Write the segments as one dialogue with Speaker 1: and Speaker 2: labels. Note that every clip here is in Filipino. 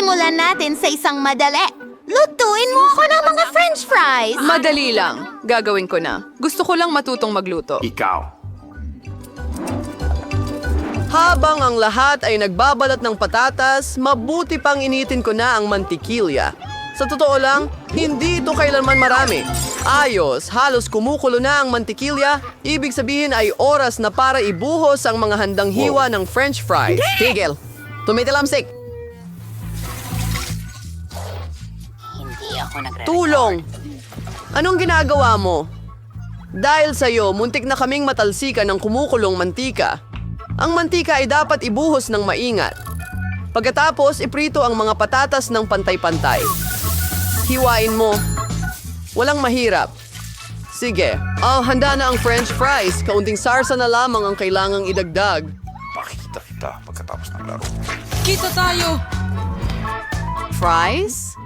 Speaker 1: Simulan natin sa isang madali. Lutuin mo ako ng mga french fries.
Speaker 2: Madali lang. Gagawin ko na. Gusto ko lang matutong magluto.
Speaker 3: Ikaw.
Speaker 4: Habang ang lahat ay nagbabalat ng patatas, mabuti pang initin ko na ang mantikilya. Sa totoo lang, hindi ito kailanman marami. Ayos, halos kumukulo na ang mantikilya. Ibig sabihin ay oras na para ibuhos ang mga handang hiwa ng french fries. Tigil! Tumitilamsik! Tulong! Anong ginagawa mo? Dahil sa'yo, muntik na kaming matalsikan ng kumukulong mantika. Ang mantika ay dapat ibuhos ng maingat. Pagkatapos, iprito ang mga patatas ng pantay-pantay. Hiwain mo. Walang mahirap. Sige. Handa na ang french fries. Kaunting sarsa na lamang ang kailangang idagdag.
Speaker 3: Pakita kita pagkatapos ng laro.
Speaker 2: Kita tayo! Fries?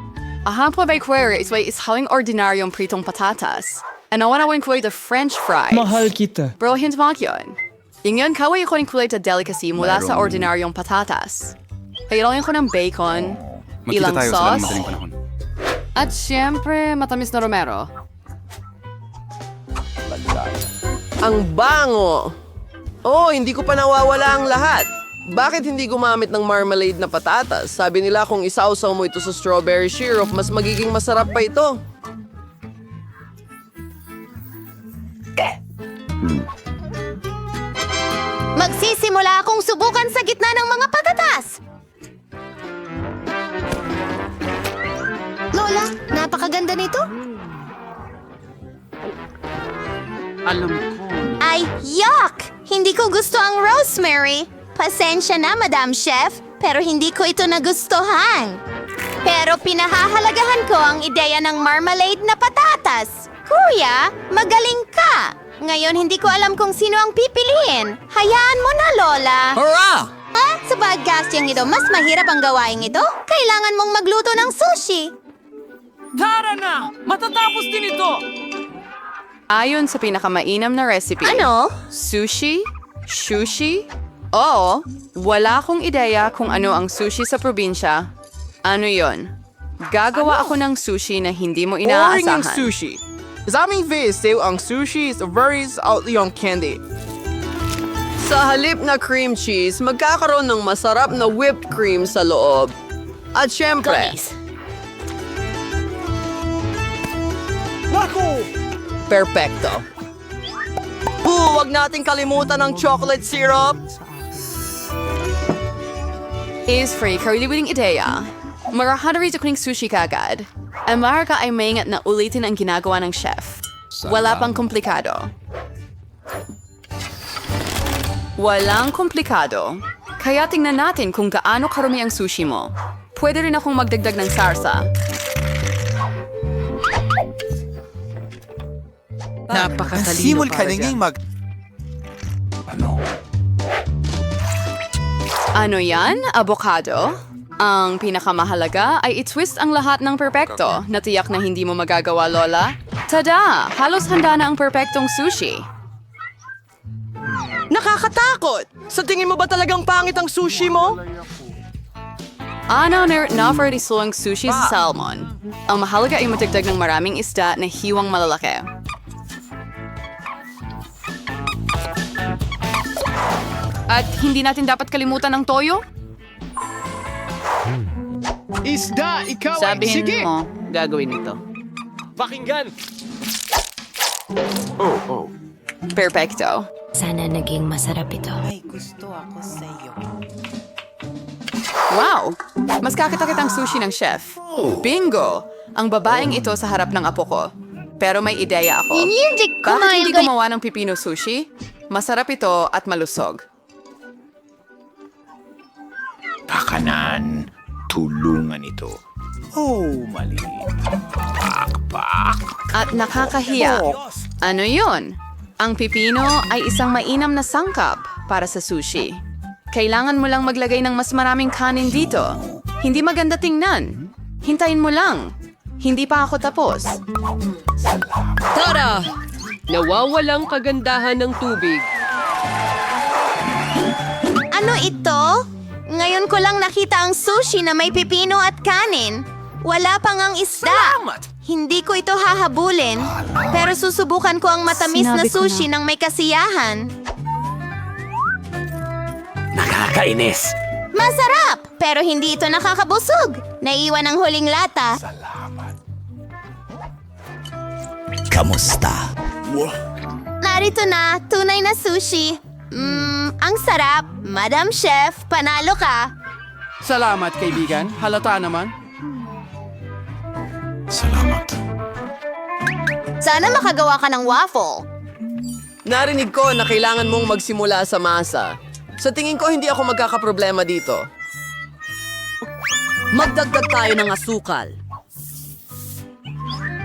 Speaker 2: Ahan po by query is hawing ordinaryong pritong patatas. And nawanawin ko the french fries.
Speaker 5: Mahal kita.
Speaker 2: Bro, hindi mo yun. Yung kaway ko ng kulay na delicacy mula sa ordinaryong patatas. Kailangan ko ng bacon, ilang sauce, at syempre matamis na romero.
Speaker 4: Ang bango! Oh, hindi ko pa nawawala ang lahat. Bakit hindi gumamit ng marmalade na patatas? Sabi nila kung isausaw mo ito sa strawberry syrup, mas magiging masarap pa ito.
Speaker 1: Magsisimula akong subukan sa gitna ng mga patatas. Lola, napakaganda nito. Ay, yuck! Hindi ko gusto ang rosemary. Pasensya na, Madam Chef, pero hindi ko ito nagustuhan. Pero pinahahalagahan ko ang ideya ng marmalade na patatas. Kuya, magaling ka! Ngayon hindi ko alam kung sino ang pipiliin. Hayaan mo na, Lola.
Speaker 4: Hurra!
Speaker 1: Sa podcasting ito, mas mahirap ang gawain ito. Kailangan mong magluto ng sushi.
Speaker 5: Tara na! Matatapos din ito!
Speaker 2: Ayon sa pinakamainam na recipe.
Speaker 1: Ano?
Speaker 2: Sushi? Sushi? Oo, wala akong ideya kung ano ang sushi sa probinsya. Ano yon? Gagawa ako ng sushi na hindi mo
Speaker 6: Boring ang
Speaker 2: inaasahan.
Speaker 6: sushi. Sa aming VSU, ang sushi is very outly on candy.
Speaker 4: Sa halip na cream cheese, magkakaroon ng masarap na whipped cream sa loob. At syempre, perfecto. Huwag nating kalimutan ang chocolate syrup.
Speaker 2: Is free kariliwing ideya. Marahadari sa kuning sushi kagad. Ang maraka ay maingat na ulitin ang ginagawa ng chef. Wala pang komplikado. Walang komplikado. Kaya tingnan natin kung gaano karumi ang sushi mo. Pwede rin akong magdagdag ng sarsa.
Speaker 7: Napakatalino
Speaker 3: Simul ka ninging mag...
Speaker 2: Ano yan? Avocado? Ang pinakamahalaga ay i-twist ang lahat ng perpekto na tiyak na hindi mo magagawa, Lola. Tada! Halos handa na ang perpektong sushi.
Speaker 4: Nakakatakot! Sa tingin mo ba talagang pangit ang sushi mo?
Speaker 2: Ano na-offer isuang sushi sa salmon. Ang mahalaga ay matagdag ng maraming isda na hiwang malalaki. At hindi natin dapat kalimutan ang toyo?
Speaker 5: Isda, ikaw
Speaker 2: Sabihin
Speaker 5: sige!
Speaker 2: mo, gagawin ito.
Speaker 5: Pakinggan!
Speaker 2: Perfecto.
Speaker 8: Sana naging masarap ito.
Speaker 2: Wow! Mas kakita-kitang sushi ng chef. Bingo! Ang babaeng ito sa harap ng apo ko. Pero may ideya ako. Bakit hindi gumawa ng pipino sushi? Masarap ito at malusog.
Speaker 3: Pakanan. Tulungan ito. Oh, maliit. Pakpak.
Speaker 2: At nakakahiya. Ano yun? Ang pipino ay isang mainam na sangkap para sa sushi. Kailangan mo lang maglagay ng mas maraming kanin dito. Hindi maganda tingnan. Hintayin mo lang. Hindi pa ako tapos.
Speaker 9: Tara! Nawawalang kagandahan ng tubig.
Speaker 1: Ano ito? Ngayon ko lang nakita ang sushi na may pipino at kanin. Wala pang ang isda. Hindi ko ito hahabulin, pero susubukan ko ang matamis na sushi ng may kasiyahan.
Speaker 3: Nakakainis.
Speaker 1: Masarap, pero hindi ito nakakabusog. Naiwan ang huling lata.
Speaker 3: Kamusta?
Speaker 1: Narito na, tunay na sushi. Ang sarap. Madam Chef, panalo ka.
Speaker 5: Salamat, kaibigan. Halata naman.
Speaker 3: Salamat.
Speaker 1: Sana makagawa ka ng waffle.
Speaker 4: Narinig ko na kailangan mong magsimula sa masa. Sa tingin ko, hindi ako magkakaproblema dito.
Speaker 7: Magdagdag tayo ng asukal.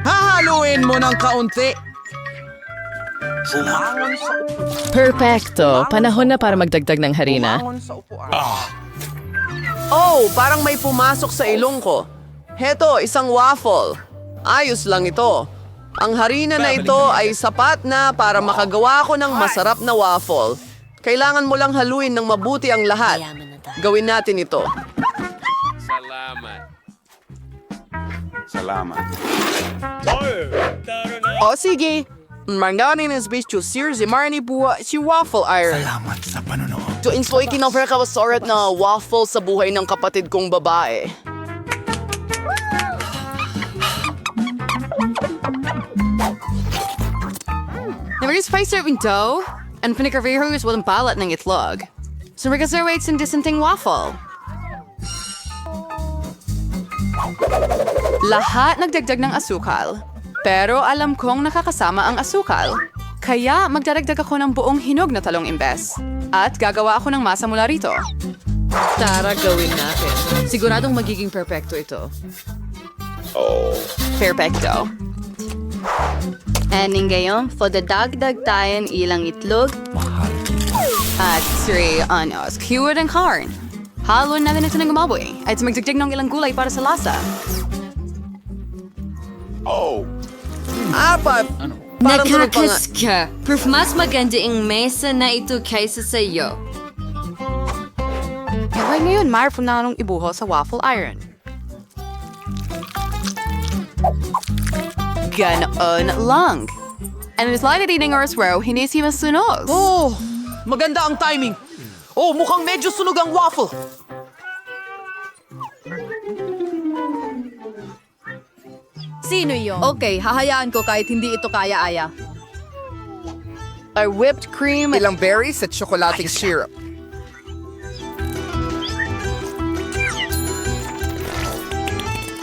Speaker 6: Hahaluin mo ng kaunti.
Speaker 9: Perfecto. Panahon na para magdagdag ng harina.
Speaker 4: Oh, parang may pumasok sa ilong ko. Heto, isang waffle. Ayos lang ito. Ang harina na ito ay sapat na para makagawa ko ng masarap na waffle. Kailangan mo lang haluin ng mabuti ang lahat. Gawin natin ito.
Speaker 3: Salamat.
Speaker 6: O sige. Manganin ng space to sears marani buwa si waffle iron.
Speaker 3: Salamat sa panonood.
Speaker 4: To insoy kinoffer ka wasarat na waffle sa buhay ng kapatid kong babae.
Speaker 2: Nag-spice serving dough, and pinagkarvihos walang balat ng itlog. So mag-reservates in dissenting waffle. Lahat nagdagdag ng asukal, pero alam kong nakakasama ang asukal. Kaya magdaragdag ako ng buong hinog na talong imbes. At gagawa ako ng masa mula rito.
Speaker 7: Tara, gawin natin. Siguradong magiging perfecto ito.
Speaker 2: Perfecto. And ngayon, dagdag tayo ilang itlog at 3 anos. Keyword and corn. Haluin natin ito ng gumaboy at magdagdag ng ilang gulay para sa lasa.
Speaker 4: Apat! Parang tunog pa nga.
Speaker 8: Ka. Proof mas maganda ang mesa na ito kaysa sa iyo.
Speaker 2: Kaya ngayon, mayroon na nung ibuho sa waffle iron. Ganoon lang. And it's like eating oras row, hindi si masunog.
Speaker 6: Oh, maganda ang timing. Oh, mukhang medyo sunog ang waffle.
Speaker 7: Sino yun?
Speaker 2: Okay, hahayaan ko kahit hindi ito kaya-aya.
Speaker 4: Ay whipped cream.
Speaker 6: Ilang berries at tsokolating syrup.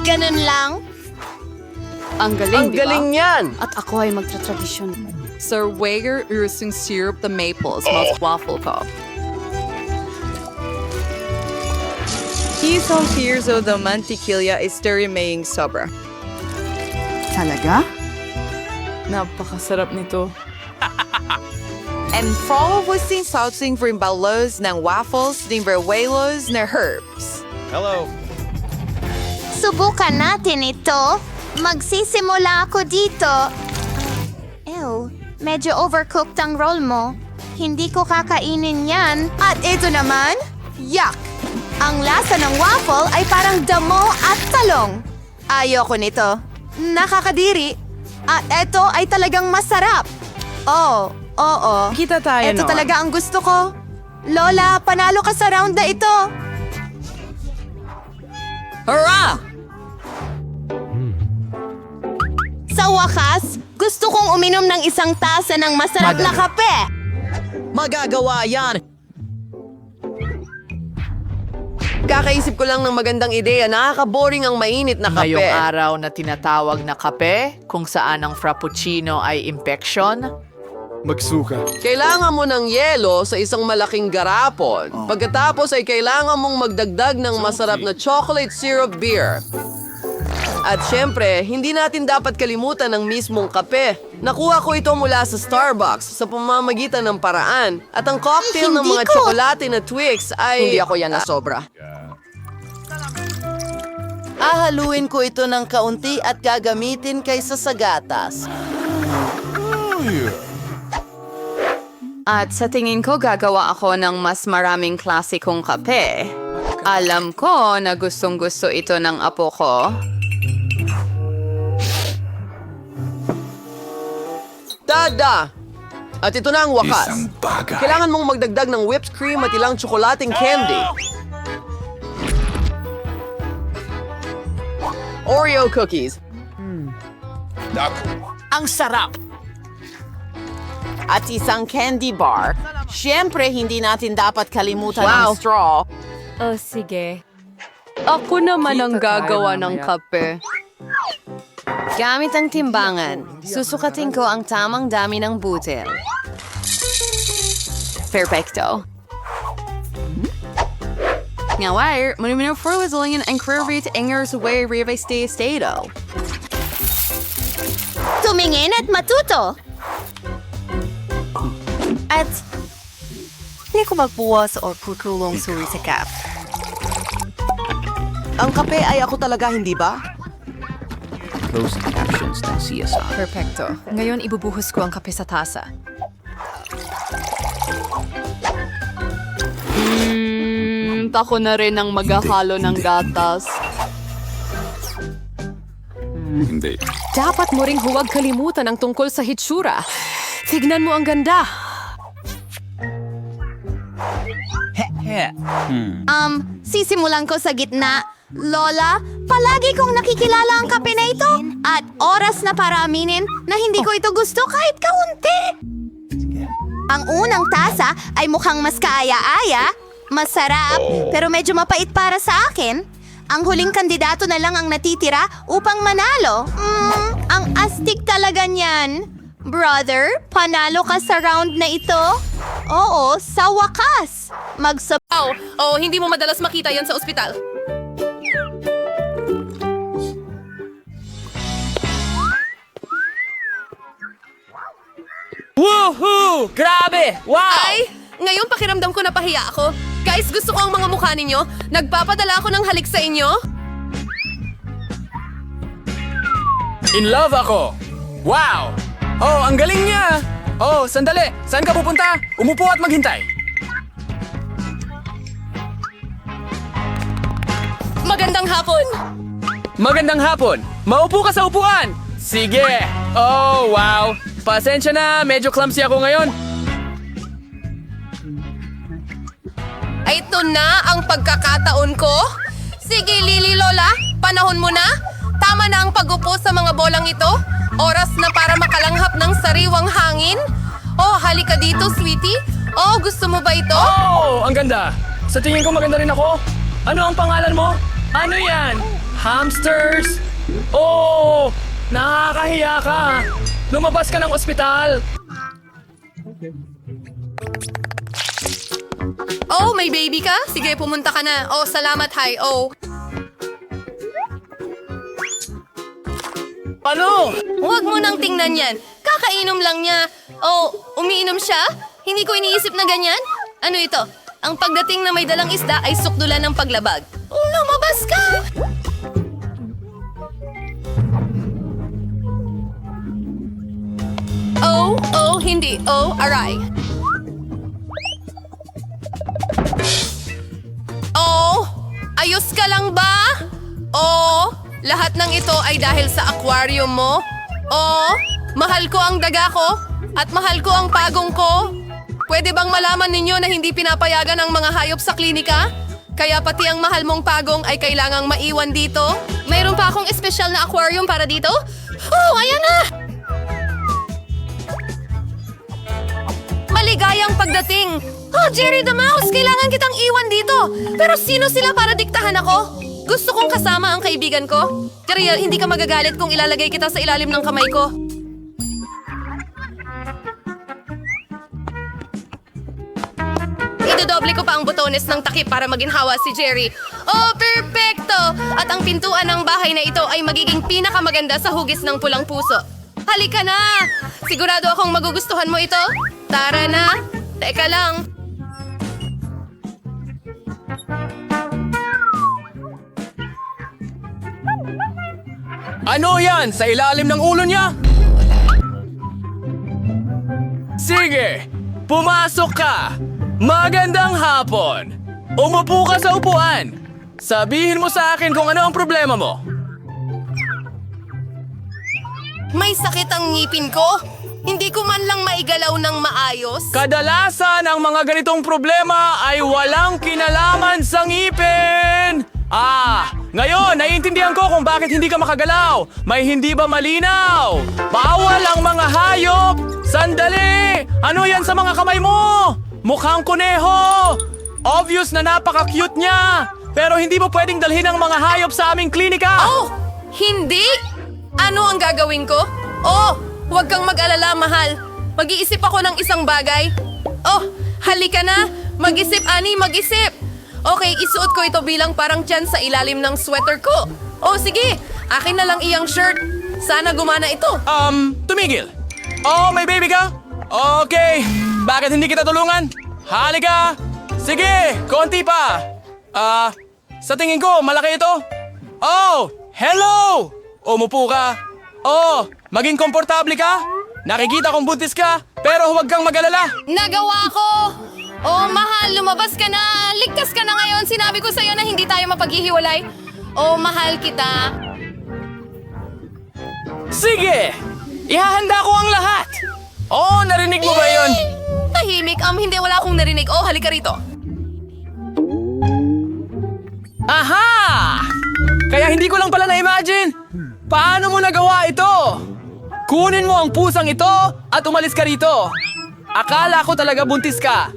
Speaker 1: Ganun lang.
Speaker 2: Ang galing,
Speaker 4: Ang galing niyan!
Speaker 2: At ako ay magtra-tradisyon.
Speaker 10: Sir Wager using syrup the maples mas waffle ko. Isang here's the mantikilya is maying sobra.
Speaker 2: Talaga?
Speaker 10: Napakasarap nito. And follow with sin saucing for balos ng waffles, ng berwelos, ng herbs.
Speaker 3: Hello.
Speaker 1: Subukan natin ito. Magsisimula ako dito. Ew, medyo overcooked ang roll mo. Hindi ko kakainin yan. At ito naman, yuck! Ang lasa ng waffle ay parang damo at talong. Ayoko nito. Nakakadiri. At ito ay talagang masarap. Oo.
Speaker 10: Kita tayo
Speaker 1: Ito
Speaker 10: noon.
Speaker 1: talaga ang gusto ko. Lola, panalo ka sa round na ito.
Speaker 7: Hurrah!
Speaker 1: Sa wakas, gusto kong uminom ng isang tasa ng masarap na kape.
Speaker 7: Magagawa yan!
Speaker 4: Kakaisip ko lang ng magandang ideya. Nakaka-boring ang mainit na kape.
Speaker 11: Ngayong araw na tinatawag na kape, kung saan ang frappuccino ay impeksyon,
Speaker 4: Kailangan mo ng yelo sa isang malaking garapon. Pagkatapos ay kailangan mong magdagdag ng masarap na chocolate syrup beer. At syempre, hindi natin dapat kalimutan ang mismong kape. Nakuha ko ito mula sa Starbucks sa pamamagitan ng paraan. At ang cocktail ng mga tsokolate na Twix ay...
Speaker 7: Hindi ako yan na sobra.
Speaker 11: ahaluin ko ito ng kaunti at gagamitin kaysa sa gatas.
Speaker 2: At sa tingin ko, gagawa ako ng mas maraming klasikong kape. Alam ko na gustong-gusto ito ng apo ko.
Speaker 4: Tada! At ito na ang wakas.
Speaker 3: Isang bagay.
Speaker 4: Kailangan mong magdagdag ng whipped cream at ilang tsokolating candy. Oreo cookies.
Speaker 11: Ang sarap! At isang candy bar. Siyempre, hindi natin dapat kalimutan ang straw.
Speaker 8: Oh, sige.
Speaker 2: Ako naman ang gagawa ng kape. Gamit ang timbangan, susukatin ko ang tamang dami ng butil. Perfecto. Ngayon, muna forwazulingin ang curvate angers away rive estado.
Speaker 1: Tumingin at matuto.
Speaker 12: At hindi ko magbuwas o kukulong suri sa kap.
Speaker 11: Ang kape ay ako talaga, hindi ba?
Speaker 3: Closed captions ng CSR.
Speaker 7: Perfecto. Ngayon ibubuhos ko ang kape sa tasa.
Speaker 2: Ako na rin ang maghahalo ng gatas.
Speaker 3: Hindi.
Speaker 7: Dapat mo ring huwag kalimutan ang tungkol sa hitsura. Tignan mo ang ganda.
Speaker 1: Sisimulan ko sa gitna. Lola, palagi kong nakikilala ang kape na ito. At oras na para aminin na hindi ko ito gusto kahit kaunti. Ang unang tasa ay mukhang mas kaaya-aya, masarap, pero medyo mapait para sa akin. Ang huling kandidato na lang ang natitira upang manalo. Ang astig talaga niyan. Brother, panalo ka sa round na ito? Oo, sa wakas.
Speaker 8: Hindi mo madalas makita yan sa ospital.
Speaker 5: Woohoo! Grabe! Wow!
Speaker 8: Ay, ngayon pakiramdam ko na pahiya ako. Guys, gusto ko ang mga mukha ninyo. Nagpapadala ako ng halik sa inyo.
Speaker 5: In love ako! Wow! Oh, ang galing niya! Oh, sandali! Saan ka pupunta? Umupo at maghintay.
Speaker 8: Magandang hapon!
Speaker 5: Magandang hapon! Maupo ka sa upuan! Sige! Oh, wow! Pasensya na, medyo clumsy ako ngayon.
Speaker 8: Ay, ito na ang pagkakataon ko. Sige, Lily Lola, panahon mo na. Tama na ang pag-upo sa mga bolang ito. Oras na para makalanghap ng sariwang hangin. Oh, halika dito, sweetie. Oh, gusto mo ba ito?
Speaker 5: Oh, ang ganda! Sa tingin ko maganda rin ako. Ano ang pangalan mo? Ano yan? Hamsters? Oh, nakakahiya ka. Lumabas ka ng ospital.
Speaker 8: Oh, may baby ka? Sige, pumunta ka na. Oh, salamat, hi. Oh.
Speaker 5: Ano?
Speaker 8: Huwag mo nang tingnan yan. Kakainom lang niya. Oh, umiinom siya? Hindi ko iniisip na ganyan. Ano ito? Ang pagdating na may dalang isda ay sukdulan ng paglabag. Lumabas ka! Oh, hindi. Oh, aray. Oh, ayos ka lang ba? Oh, lahat ng ito ay dahil sa aquarium mo. Oh, mahal ko ang daga ko at mahal ko ang pagong ko. Pwede bang malaman ninyo na hindi pinapayagan ang mga hayop sa klinika? Kaya pati ang mahal mong pagong ay kailangang maiwan dito. Mayroon pa akong espesyal na aquarium para dito. Oh, ayan na! Maligayang pagdating. Oh, Jerry the Mouse, kailangan kitang iwan dito. Pero sino sila para diktahan ako? Gusto kong kasama ang kaibigan ko. Jerry, hindi ka magagalit kung ilalagay kita sa ilalim ng kamay ko. Idodoble ko pa ang botones ng takip para maginhawa si Jerry. Oh, perfecto! At ang pintuan ng bahay na ito ay magiging pinakamaganda sa hugis ng pulang puso. Halika na! Sigurado akong magugustuhan mo ito. Tara na! Teka lang.
Speaker 5: Ano yan? Sa ilalim ng ulo niya? Sige, pumasok ka! Magandang hapon! Umupo ka sa upuan. Sabihin mo sa akin kung ano ang problema mo.
Speaker 8: May sakit ang ngipin ko. Hindi ko man lang maigalaw ng maayos.
Speaker 5: Kadalasan ang mga ganitong problema ay walang kinalaman sa ngipin. Ngayon, naiintindihan ko kung bakit hindi ka makagalaw. May hindi ba malinaw? Bawal ang mga hayop! Sandali! Ano yan sa mga kamay mo? Mukhang kuneho! Obvious na napaka-cute niya! Pero hindi mo pwedeng dalhin ang mga hayop sa aming klinika!
Speaker 8: Oh! Hindi? Ano ang gagawin ko? Oh! Huwag kang mag-alala, mahal. Mag-iisip ako ng isang bagay. Oh! Halika na! Mag-isip, Ani, mag-isip! Okay, isuot ko ito bilang parang tiyan sa ilalim ng sweater ko. Oh, sige! Akin na lang iyang shirt. Sana gumana ito.
Speaker 5: Tumigil! Oh, may baby ka? Okay, bakit hindi kita tulungan? Halika! Sige, konti pa! Sa tingin ko, malaki ito. Oh, hello! Umupo ka. Oh, maging komportable ka? Nakikita kong buntis ka, pero huwag kang mag-alala.
Speaker 8: Nagawa ko! Oh, mahal, lumabas ka na! Ligtas ka na ngayon! Sinabi ko sa'yo na hindi tayo mapaghihiwalay. Oh, mahal kita.
Speaker 5: Sige! Ihahanda ko ang lahat! Oh, narinig mo ba yun?
Speaker 8: Tahimik, hindi wala akong narinig. Oh, halika rito.
Speaker 5: Aha! Kaya hindi ko lang pala na-imagine. Paano mo nagawa ito? Kunin mo ang pusang ito at umalis ka rito. Akala ko talaga buntis ka.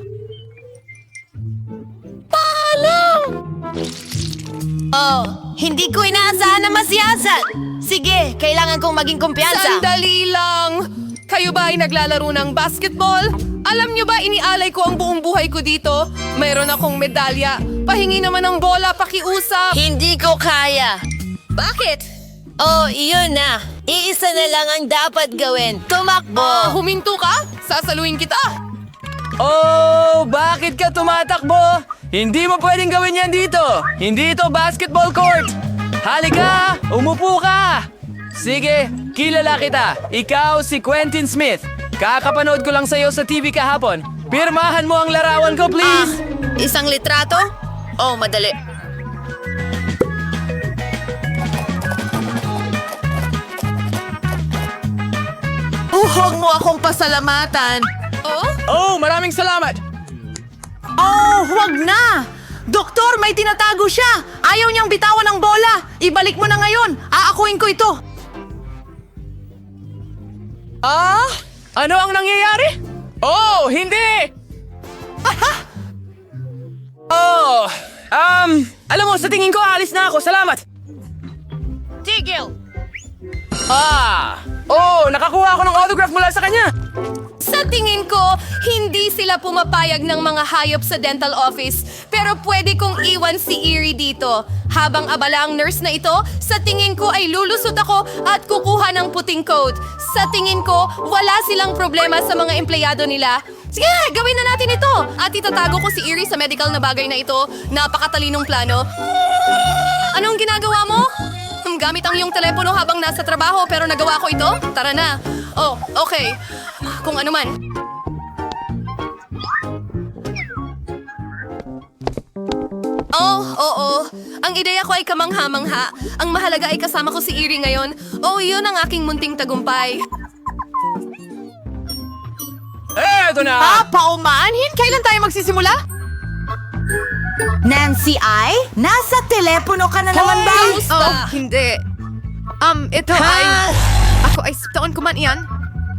Speaker 1: Oh, hindi ko inaasahan na masiyasat. Sige, kailangan kong maging kumpiyansa.
Speaker 8: Sandali lang! Kayo ba ay naglalaro ng basketball? Alam niyo ba inialay ko ang buong buhay ko dito? Mayroon akong medalya. Pahingi naman ng bola, pakiusap.
Speaker 1: Hindi ko kaya.
Speaker 8: Bakit?
Speaker 1: Oh, iyon na. Iisa na lang ang dapat gawin. Tumakbo.
Speaker 8: Huminto ka? Sasaluhin kita.
Speaker 5: Oh, bakit ka tumatakbo? Hindi mo pwedeng gawin yan dito. Hindi ito basketball court. Halika, umupo ka. Sige, kilala kita. Ikaw si Quentin Smith. Kakapanood ko lang sa'yo sa TV kahapon. Pirmahan mo ang larawan ko, please.
Speaker 1: Isang litrato? Oh, madali.
Speaker 10: Huwag mo akong pasalamatan.
Speaker 5: Oh, maraming salamat.
Speaker 10: Oh, huwag na! Doktor, may tinatago siya! Ayaw niyang bitawan ng bola! Ibalik mo na ngayon! Aakuin ko ito!
Speaker 5: Ano ang nangyayari? Oh, hindi! Oh, alam mo, sa tingin ko, alis na ako. Salamat.
Speaker 8: Tigil!
Speaker 5: Nakakuha ako ng autograph mula sa kanya.
Speaker 8: Sa tingin ko, hindi sila pumapayag ng mga hayop sa dental office. Pero pwede kong iwan si Erie dito. Habang abala ang nurse na ito, sa tingin ko ay lulusot ako at kukuha ng puting coat. Sa tingin ko, wala silang problema sa mga empleyado nila. Sige, gawin na natin ito! At itatago ko si Erie sa medical na bagay na ito. Napakatalinong plano. Anong ginagawa mo? Gamit ang iyong telepono habang nasa trabaho pero nagawa ko ito? Tara na. Oh, okay. Kung ano man. Oh, oo. Ang ideya ko ay kamangha-mangha. Ang mahalaga ay kasama ko si Erie ngayon. Oh, yun ang aking munting tagumpay.
Speaker 5: Eto na!
Speaker 10: Paumanhin? Kailan tayo magsisimula?
Speaker 1: Nancy ay? Nasa telepono ka na naman ba?
Speaker 8: Kamusta?
Speaker 2: Hindi. Ito ay... Ako ay taon ko man iyan.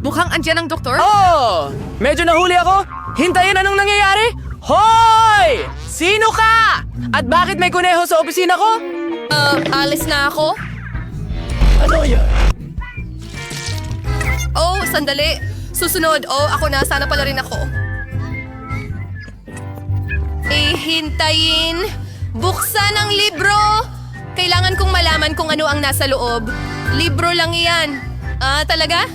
Speaker 2: Mukhang andyan ang doktor.
Speaker 5: Oh! Medyo nahuli ako. Hintayin, anong nangyayari? Hoy! Sino ka? At bakit may kuneho sa opisina ko?
Speaker 8: Alis na ako?
Speaker 5: Ano yan?
Speaker 8: Oh, sandali. Susunod. Oh, ako na. Sana pala rin ako. Hintayin. Buksan ang libro. Kailangan kong malaman kung ano ang nasa loob. Libro lang iyan. Talaga?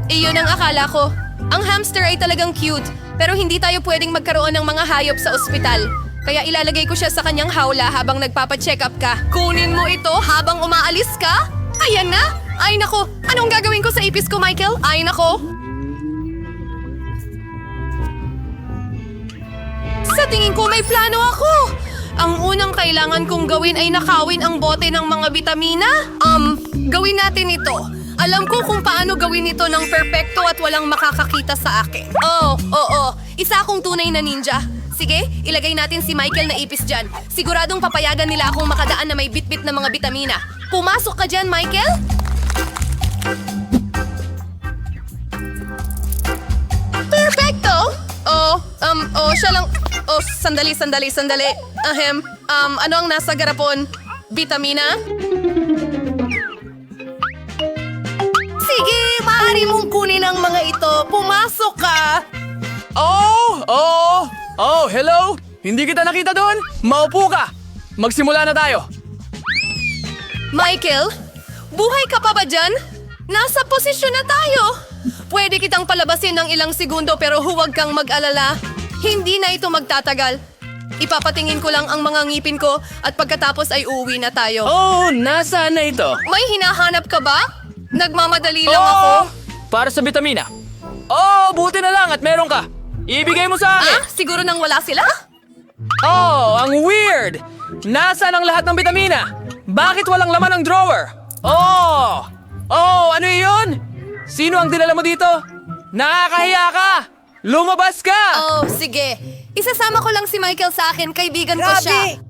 Speaker 8: Iyon ang akala ko. Ang hamster ay talagang cute, pero hindi tayo pwedeng magkaroon ng mga hayop sa ospital. Kaya ilalagay ko siya sa kanyang hawla habang nagpapa-check up ka. Kunin mo ito habang umaalis ka? Ayan na! Ay nako, anong gagawin ko sa ipis ko, Michael? Ay nako! Sa tingin ko may plano ako! Ang unang kailangan kong gawin ay nakawin ang bote ng mga bitamina. Gawin natin ito. Alam ko kung paano gawin ito ng perpekto at walang makakakita sa akin. Oo. Isa akong tunay na ninja. Sige, ilagay natin si Michael na ipis dyan. Siguradong papayagan nila akong makadaan na may bitbit na mga bitamina. Pumasok ka dyan, Michael! Perfecto! Siya lang... sandali. Ano ang nasa garapon? Bitamina? Sige, maaari mong kunin ang mga ito. Pumasok ka!
Speaker 5: Hello? Hindi kita nakita doon? Maupo ka! Magsimula na tayo.
Speaker 8: Michael, buhay ka pa ba dyan? Nasa posisyon na tayo. Pwede kitang palabasin ng ilang segundo pero huwag kang mag-alala. Hindi na ito magtatagal. Ipapatingin ko lang ang mga ngipin ko at pagkatapos ay uuwi na tayo.
Speaker 5: Nasaan na ito?
Speaker 8: May hinahanap ka ba? Nagmamadali lang ako.
Speaker 5: Para sa bitamina. Buti na lang at meron ka. Ibigay mo sa akin.
Speaker 8: Siguro nang wala sila?
Speaker 5: Ang weird! Nasaan ang lahat ng bitamina? Bakit walang laman ng drawer? Ano yun? Sino ang dinala mo dito? Nakakahiya ka! Lumabas ka!
Speaker 8: Sige. Isasama ko lang si Michael sa akin. Kaibigan ko siya.